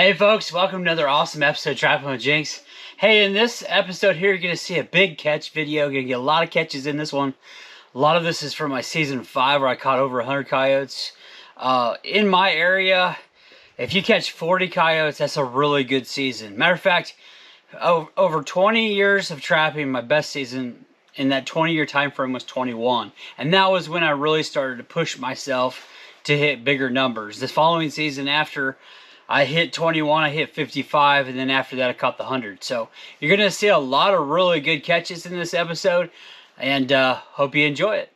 Hey folks, welcome to another awesome episode of Trapline with Jinx. Hey, in this episode here, you're going to see a big catch video. You're going to get a lot of catches in this one. A lot of this is from my season 5 where I caught over 100 coyotes. In my area, if you catch 40 coyotes, that's a really good season. Matter of fact, over 20 years of trapping, my best season in that 20-year time frame was 21. And that was when I really started to push myself to hit bigger numbers. This following season after I hit 21, I hit 55, and then after that I caught the 100. So you're going to see a lot of really good catches in this episode, and hope you enjoy it.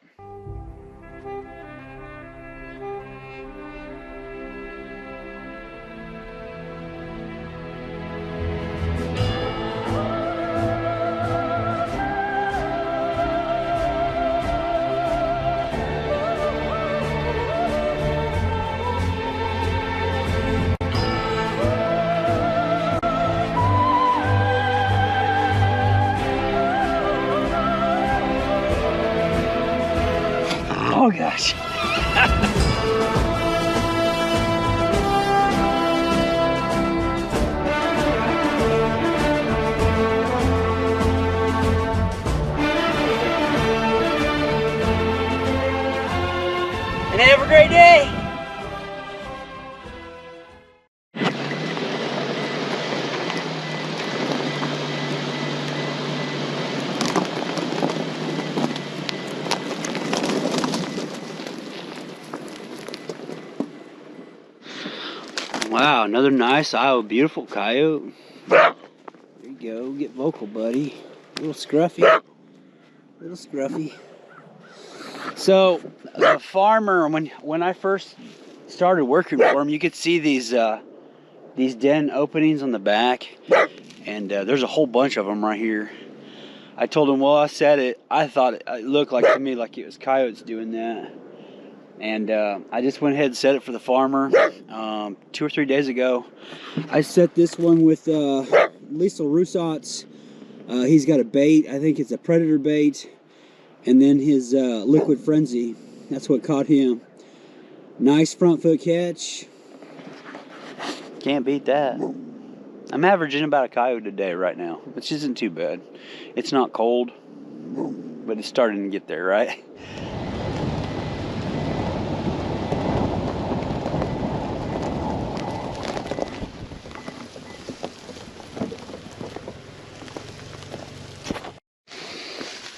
Oh gosh. And have a great day. Wow, another nice Iowa beautiful coyote. There you go, get vocal, buddy. A little scruffy. So the farmer, when I first started working for him, you could see these den openings on the back, and there's a whole bunch of them right here. I told him, well, I said it. I thought it looked like to me like it was coyotes doing that. And I just went ahead and set it for the farmer 2 or 3 days ago. I set this one with Liesl Rusat's. He's got a bait. I think it's a predator bait. And then his liquid frenzy. That's what caught him. Nice front foot catch. Can't beat that. I'm averaging about a coyote a day right now, which isn't too bad. It's not cold, but it's starting to get there, right?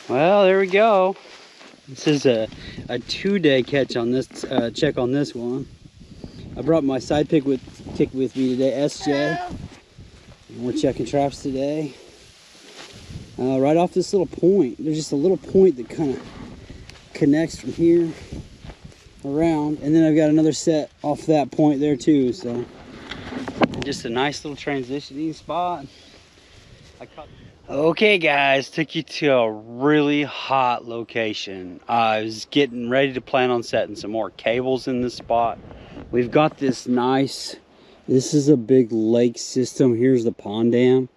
Well, there we go. This is a 2-day catch on this, check on this one. I brought my side pick with me today, SJ. And we're checking traps today. Right off this little point. There's just a little point that kind of connects from here around. And then I've got another set off that point there too. So just a nice little transitioning spot. Okay guys, took you to a really hot location. I was getting ready to plan on setting some more cables in this spot. We've got this this is a big lake system. Here's the pond dam.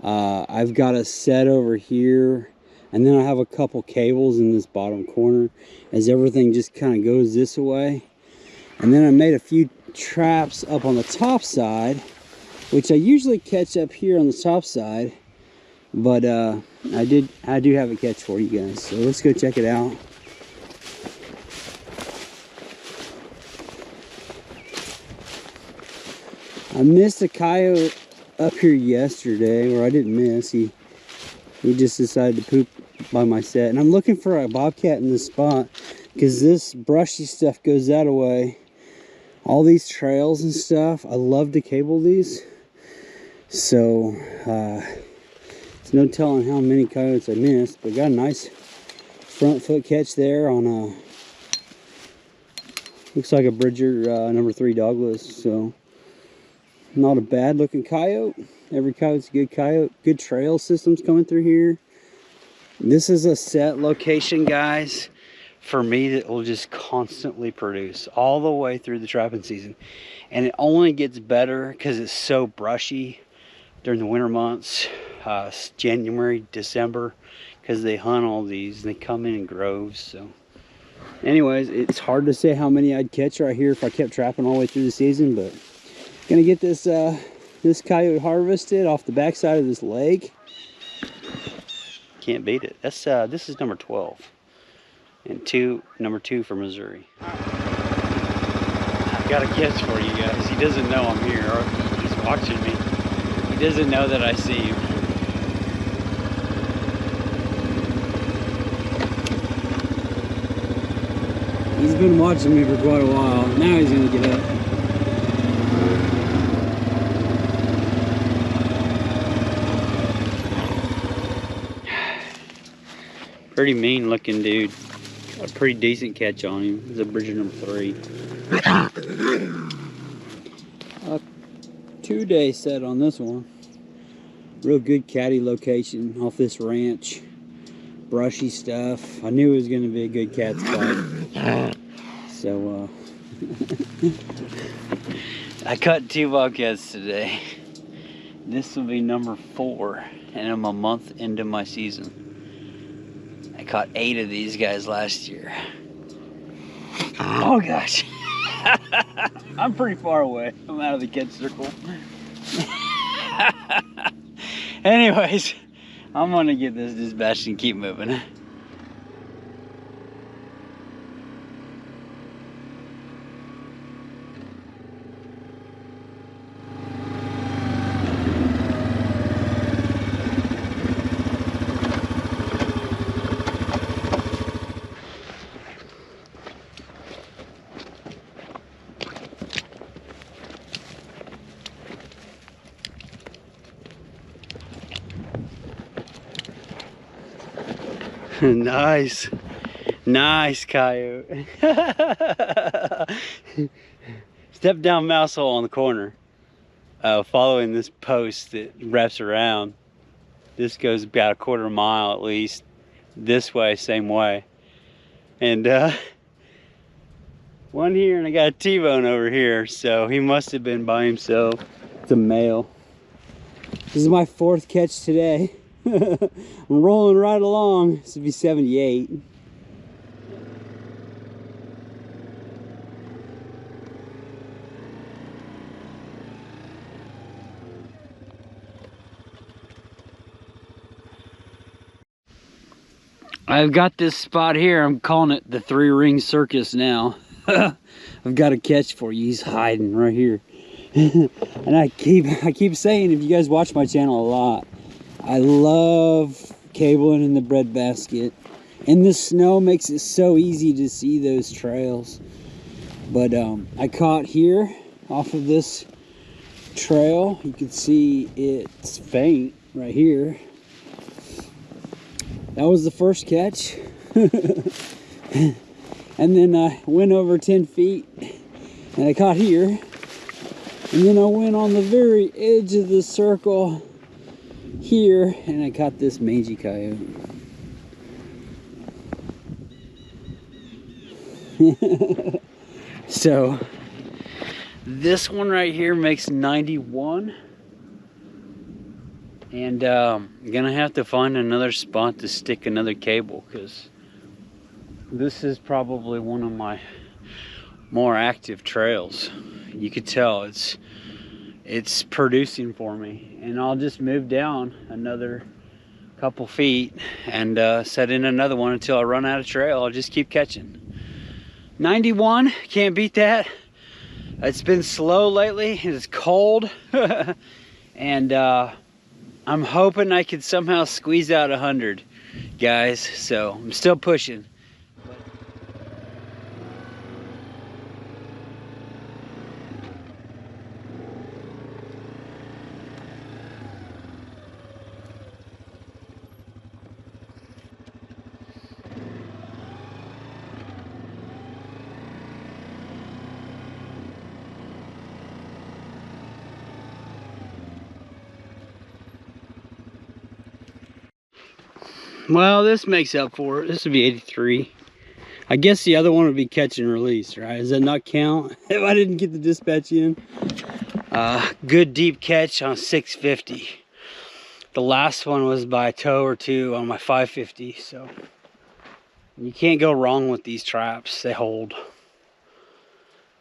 I've got a set over here, and then I have a couple cables in this bottom corner as everything just kind of goes this way. And then I made a few traps up on the top side, which I usually catch up here on the top side. But I do have a catch for you guys, so let's go check it out. I missed a coyote up here yesterday, or I didn't miss. He just decided to poop by my set, and I'm looking for a bobcat in this spot because this brushy stuff goes that way. All these trails and stuff, I love to cable these, so no telling how many coyotes I missed, but got a nice front foot catch there on a, looks like a Bridger number 3 Douglas. So not a bad looking coyote. Every coyote's a good coyote. Good trail systems coming through here. This is a set location, guys, for me that will just constantly produce all the way through the trapping season, and it only gets better because it's so brushy during the winter months. January, December, because they hunt all these and they come in groves. So anyways, it's hard to say how many I'd catch right here if I kept trapping all the way through the season, but Gonna get this this coyote harvested off the backside of this lake. Can't beat it. That's this is number 12, and number 2 for Missouri. I've got a catch for you guys. He doesn't know I'm here, or he's watching me. He doesn't know that I see him. He's been watching me for quite a while. Now he's gonna get up. Pretty mean looking dude. A pretty decent catch on him. It's a bridger number 3. A 2-day set on this one. Real good caddy location off this ranch. Brushy stuff. I knew it was going to be a good cat spot. So, I caught 2 bobcats today. This will be number 4, and I'm a month into my season. I caught 8 of these guys last year. Oh gosh. I'm pretty far away. I'm out of the catch circle. Anyways, I'm gonna get this dispatched and keep moving. Nice. Nice coyote. Step down mouse hole on the corner. Following this post that wraps around. This goes about 1/4 mile at least. This way, same way. And one here, and I got a T-bone over here. So he must have been by himself. It's a male. This is my 4th catch today. I'm rolling right along. This would be 78. I've got this spot here. I'm calling it the 3-ring circus now. I've got a catch for you. He's hiding right here. And I keep saying, if you guys watch my channel a lot, I love cabling in the breadbasket, and the snow makes it so easy to see those trails. But I caught here off of this trail. You can see it's faint right here. That was the first catch. And then I went over 10 feet and I caught here, and then I went on the very edge of the circle here, and I caught this mangy coyote. So this one right here makes 91, and I'm gonna have to find another spot to stick another cable, because this is probably one of my more active trails. You could tell it's producing for me, and I'll just move down another couple feet and set in another one until I run out of trail. I'll just keep catching. 91, can't beat that. It's been slow lately, it's cold. And I'm hoping I can somehow squeeze out 100 guys, so I'm still pushing. Well, this makes up for it. This would be 83. I guess the other one would be catch and release, right? Does that not count if I didn't get the dispatch in? Good deep catch on 650. The last one was by a toe or two on my 550, so you can't go wrong with these traps. They hold.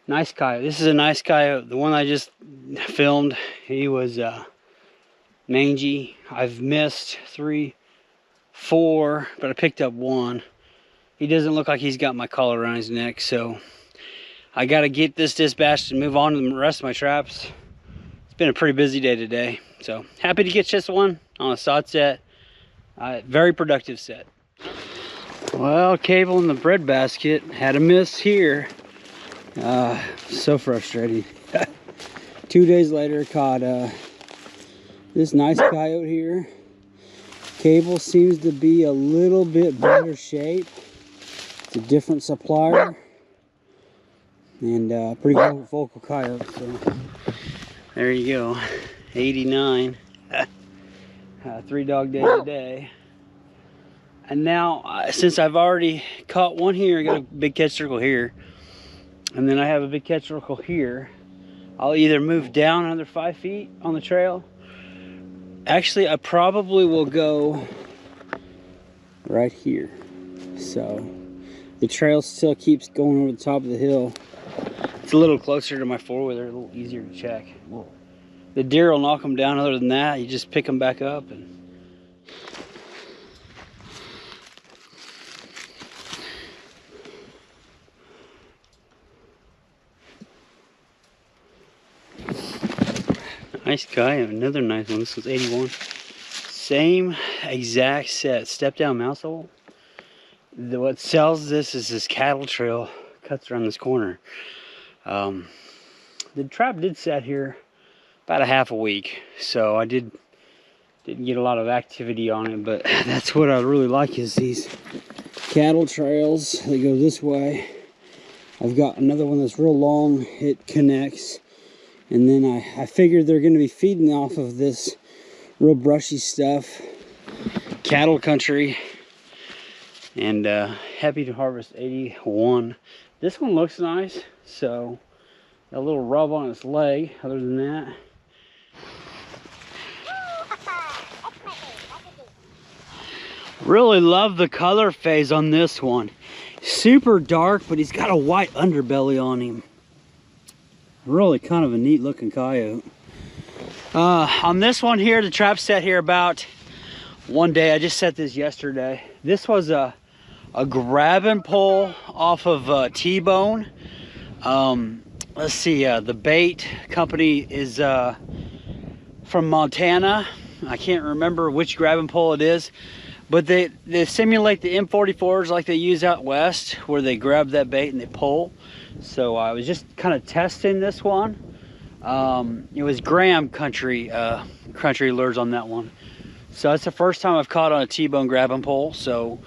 Nice coyote. This is a nice coyote. The one I just filmed, he was mangy. I've missed 3, 4, but I picked up 1. He doesn't look like he's got my collar around his neck, so I got to get this dispatched and move on to the rest of my traps. It's been a pretty busy day today, so happy to get just one on a sod set. Very productive set. Well, cable in the bread basket. Had a miss here. So frustrating. 2 days later, caught this nice coyote here. Cable seems to be a little bit better shape. It's a different supplier. And pretty vocal coyote. So there you go. 89. 3 dog day today. And now, since I've already caught one here, I got a big catch circle here, and then I have a big catch circle here, I'll either move down another 5 feet on the trail. Actually, I probably will go right here. So the trail still keeps going over the top of the hill. It's a little closer to my four-wheeler, a little easier to check. The deer will knock them down. Other than that, you just pick them back up. And nice guy, another nice one. This was 81. Same exact set, step down mouse hole. What sells this is this cattle trail, cuts around this corner. The trap did set here about a half a week, so I didn't get a lot of activity on it, but that's what I really like is these cattle trails. They go this way. I've got another one that's real long, it connects. And then I figured they're going to be feeding off of this real brushy stuff. Cattle country. And happy to harvest 81. This one looks nice. So, got a little rub on its leg. Other than that. Really love the color phase on this one. Super dark, but he's got a white underbelly on him. Really kind of a neat looking coyote. On this one here, the trap set here about one day. I just set this yesterday. This was a grab and pull off of T-bone. Let's see, the bait company is from Montana. I can't remember which grab and pull it is, but they simulate the M44s like they use out west, where they grab that bait and they pull. So I was just kind of testing this one. It was Graham country lures on that one. So that's the first time I've caught on a T-bone grab and pull. So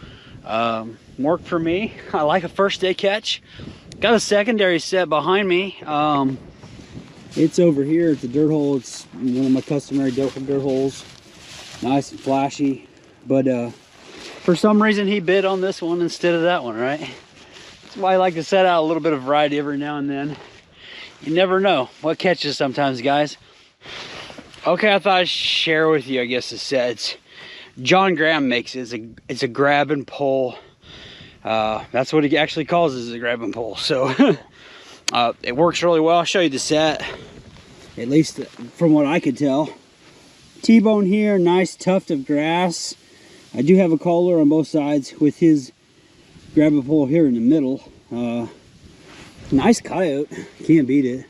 worked for me. I like a first day catch. Got a secondary set behind me. It's over here at the dirt hole. It's one of my customary dirt holes. Nice and flashy. But for some reason he bid on this one instead of that one, right? That's why I like to set out a little bit of variety every now and then. You never know what catches sometimes, guys. Okay, I thought I'd share with you, I guess, the sets. John Graham makes it. It's a grab and pull. That's what he actually calls it, is a grab and pull. So it works really well. I'll show you the set, at least from what I could tell. T-bone here, nice tuft of grass. I do have a collar on both sides with his grab and pull here in the middle. Nice coyote, can't beat it.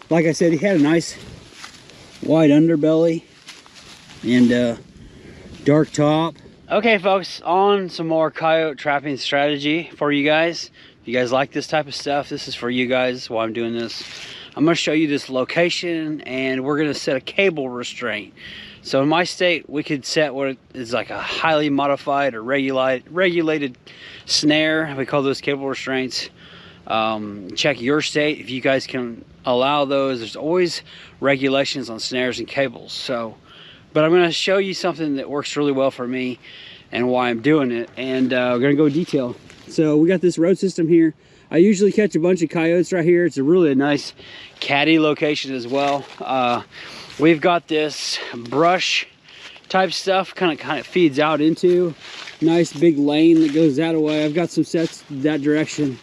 Like I said, he had a nice wide underbelly and dark top. Okay folks, on some more coyote trapping strategy for you guys. If you guys like this type of stuff, this is for you guys while I'm doing this. I'm going to show you this location, and we're going to set a cable restraint. So in my state, we could set what is like a highly modified or regulated snare. We call those cable restraints. Check your state if you guys can allow those. There's always regulations on snares and cables. So, but I'm going to show you something that works really well for me and why I'm doing it. And we're going to go detail. So we got this road system here. I usually catch a bunch of coyotes right here. It's a really nice caddy location as well. We've got this brush type stuff kind of feeds out into nice big lane that goes that way. I've got some sets that direction.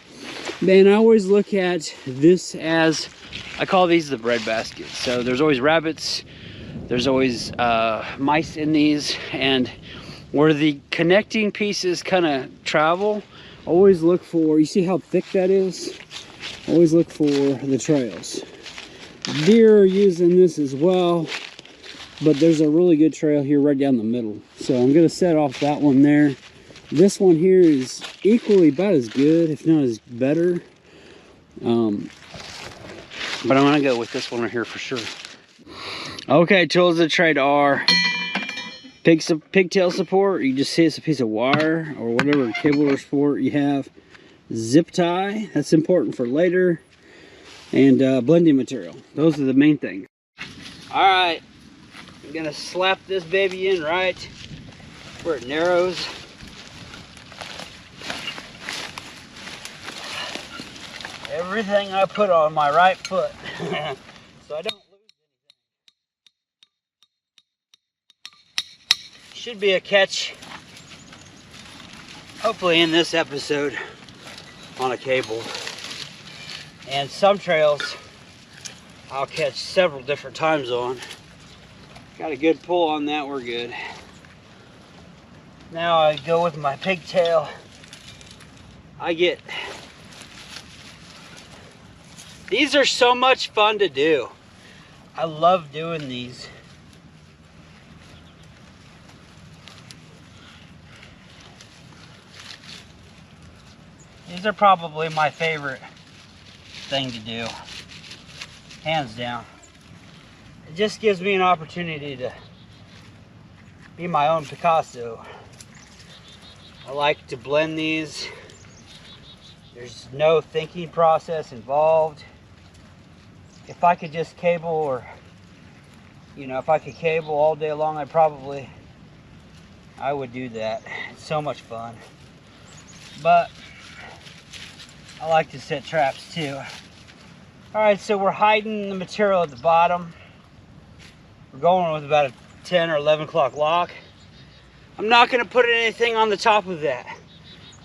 Man, I always look at this as, I call these the bread baskets. So there's always rabbits, there's always mice in these, and where the connecting pieces kind of travel, always look for, you see how thick that is? Always look for the trails. Deer are using this as well, but there's a really good trail here right down the middle. So I'm gonna set off that one there. This one here is equally about as good, if not as better. But I'm gonna go with this one right here for sure. Okay, tools of the trade are pigtail support. You just see it's a piece of wire or whatever cable or support you have. Zip tie, that's important for later. And blending material. Those are the main things. All right, I'm gonna slap this baby in right where it narrows. Everything I put on my right foot so I don't lose anything. Should be a catch, hopefully in this episode, on a cable. And some trails I'll catch several different times on. Got a good pull on that, we're good. Now I go with my pigtail. These are so much fun to do. I love doing these. These are probably my favorite thing to do, hands down. It just gives me an opportunity to be my own Picasso. I like to blend these. There's no thinking process involved. If I could just cable, or if I could cable all day long, I would do that. It's so much fun. But I like to set traps too. All right, so we're hiding the material at the bottom. We're going with about a 10 or 11 o'clock lock. I'm not gonna put anything on the top of that.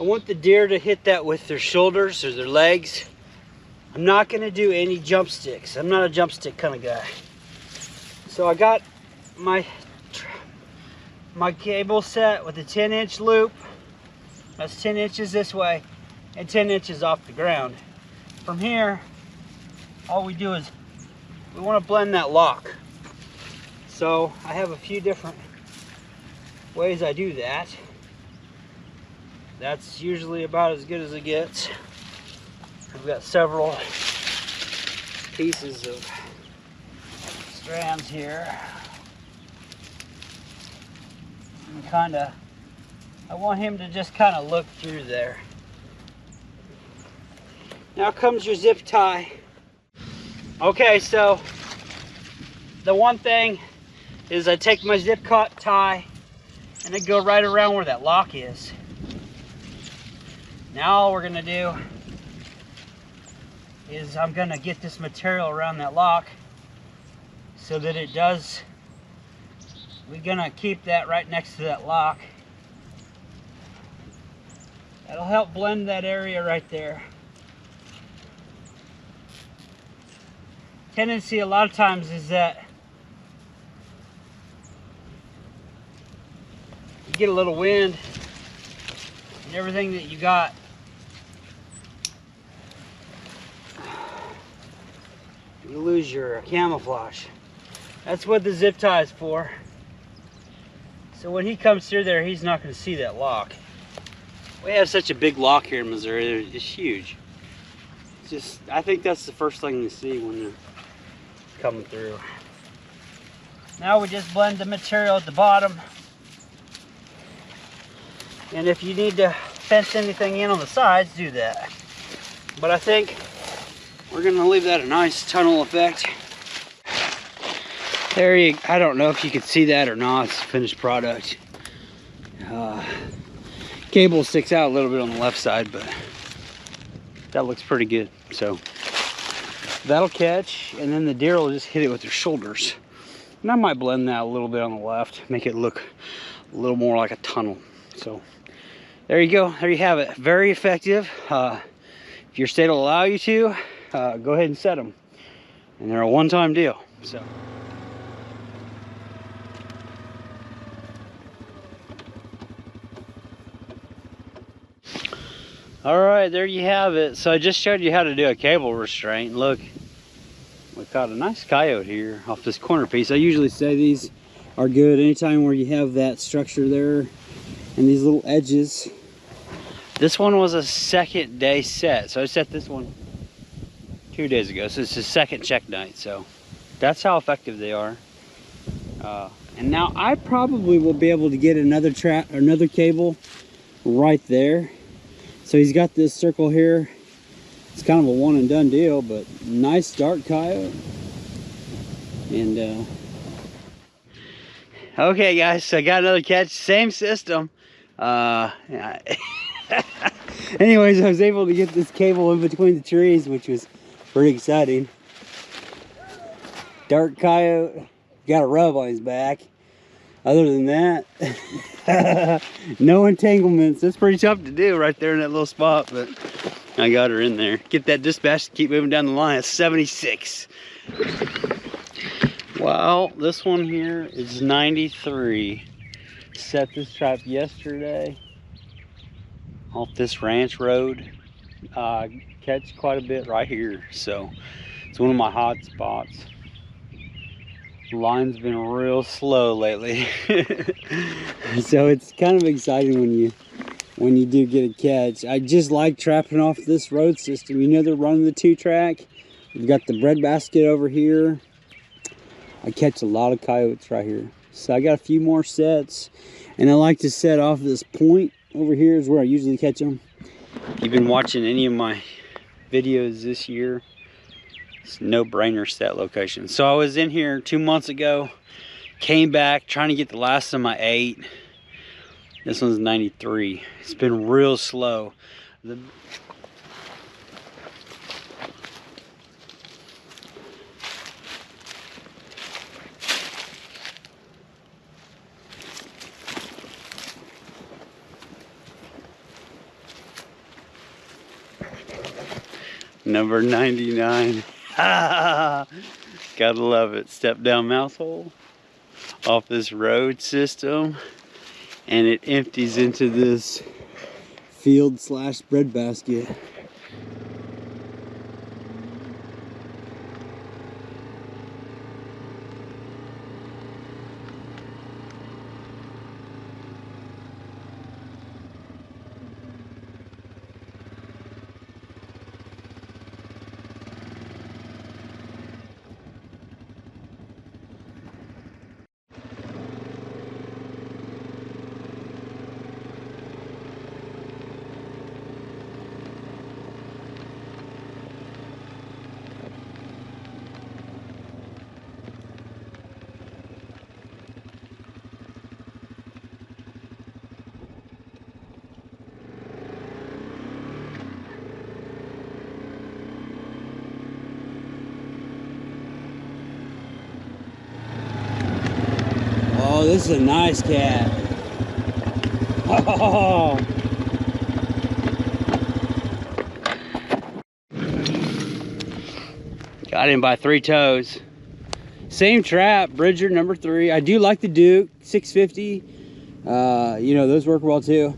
I want the deer to hit that with their shoulders or their legs. I'm not gonna do any jump sticks. I'm not a jump stick kind of guy. So I got my cable set with a 10-inch loop. That's 10 inches this way and 10 inches off the ground. From here, all we do is we want to blend that lock. So I have a few different ways I do that. That's usually about as good as it gets. I've got several pieces of strands here. And I want him to just kind of look through there. Now comes your zip tie. Okay, so the one thing is I take my zip tie and I go right around where that lock is. Now all we're gonna do is I'm gonna get this material around that lock so that we're gonna keep that right next to that lock. That'll help blend that area right there. Tendency a lot of times is that you get a little wind and everything that you got you lose your camouflage. That's what the zip tie is for. So when he comes through there, he's not going to see that lock. We have such a big lock here in Missouri. It's huge. I think that's the first thing to see when they're coming through. Now we just blend the material at the bottom. And if you need to fence anything in on the sides, do that. But I think we're gonna leave that a nice tunnel effect. I don't know if you can see that or not. It's a finished product. Cable sticks out a little bit on the left side, but that looks pretty good. So that'll catch, and then the deer will just hit it with their shoulders. And I might blend that a little bit on the left, make it look a little more like a tunnel. So there you go, there you have it. Very effective. If if your state will allow you to, go ahead and set them. And they're a one-time deal. So. All right, there you have it. So I just showed you how to do a cable restraint. Look, we caught a nice coyote here off this corner piece. I usually say these are good anytime where you have that structure there and these little edges. This one was a second day set. So I set this one 2 days ago. So it's the second check night. So that's how effective they are. And now I probably will be able to get another cable right there. So he's got this circle here. It's kind of a one and done deal, but nice dark coyote. And okay guys, so I got another catch, same system. Anyways, I was able to get this cable in between the trees, which was pretty exciting. Dark coyote, got a rub on his back. Other than that, no entanglements. That's pretty tough to do right there in that little spot, but I got her in there. Get that dispatch, keep moving down the line. It's 76. Well, this one here is 93. Set this trap yesterday off this ranch road. Catch quite a bit right here, so it's one of my hot spots. The line's been real slow lately. So it's kind of exciting when you do get a catch. I just like trapping off this road system. You know, they're running the 2-track. We've got the bread basket over here. I catch a lot of coyotes right here. So I got a few more sets, and I like to set off this point over here is where I usually catch them. If you've been watching any of my videos this year, it's no-brainer set location. So I was in here 2 months ago, came back trying to get the last of my 8. This one's 93. It's been real slow. Number 99. Gotta love it. Step down mouse hole off this road system, and it empties into this field / bread basket. Oh, this is a nice cat. Oh. Got him by 3 toes. Same trap, Bridger number 3. I do like the Duke 650. You know, those work well too.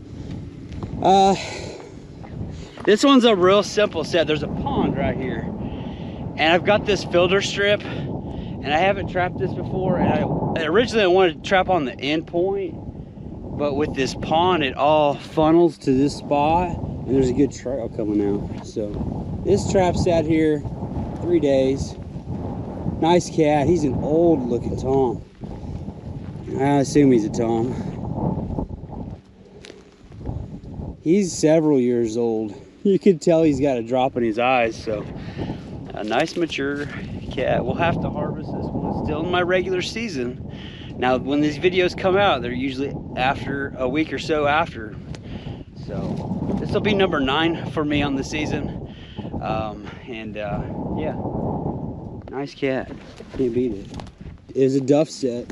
This one's a real simple set. There's a pond right here, and I've got this filter strip, and I haven't trapped this before. And originally I wanted to trap on the end point, but with this pond, it all funnels to this spot, and there's a good trail coming out. So this trap sat here 3 days. Nice cat. He's an old looking tom. I assume he's a tom. He's several years old. You can tell he's got a drop in his eyes. So a nice mature cat. We'll have to harvest this one. Still in my regular season. Now when these videos come out, they're usually after a week or so after. So this will be number 9 for me on the season. Yeah, nice cat. Can't beat it. It was a duff set.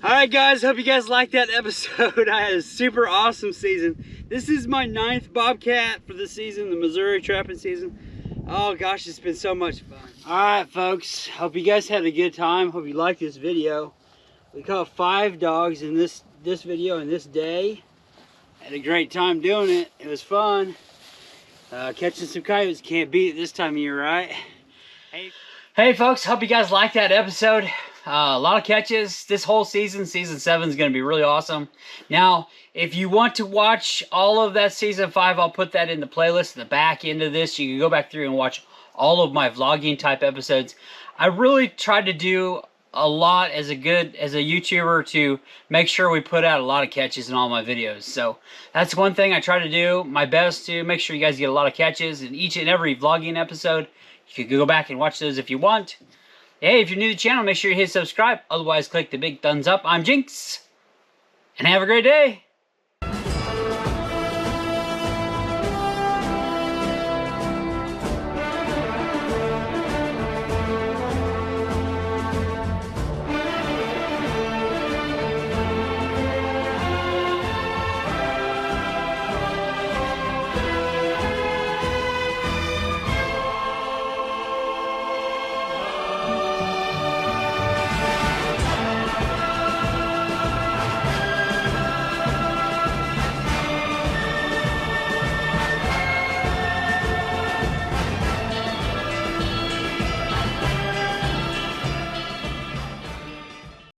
All right, guys. Hope you guys liked that episode. I had a super awesome season. This is my 9th Bobcat for the season, the Missouri trapping season. Oh gosh, it's been so much fun. All right, folks. Hope you guys had a good time. Hope you liked this video. We caught 5 dogs in this video in this day. Had a great time doing it. It was fun. Catching some coyotes, can't beat it this time of year, right? Hey folks, hope you guys liked that episode. A lot of catches this whole season. Season 7 is going to be really awesome. Now, if you want to watch all of that season 5, I'll put that in the playlist in the back end of this. You can go back through and watch all of my vlogging type episodes. I really tried to do a lot as a YouTuber to make sure we put out a lot of catches in all my videos. So that's one thing I try to do my best to make sure you guys get a lot of catches in each and every vlogging episode. You can go back and watch those if you want. Hey, if you're new to the channel, make sure you hit subscribe. Otherwise, click the big thumbs up. I'm Jinx, and have a great day.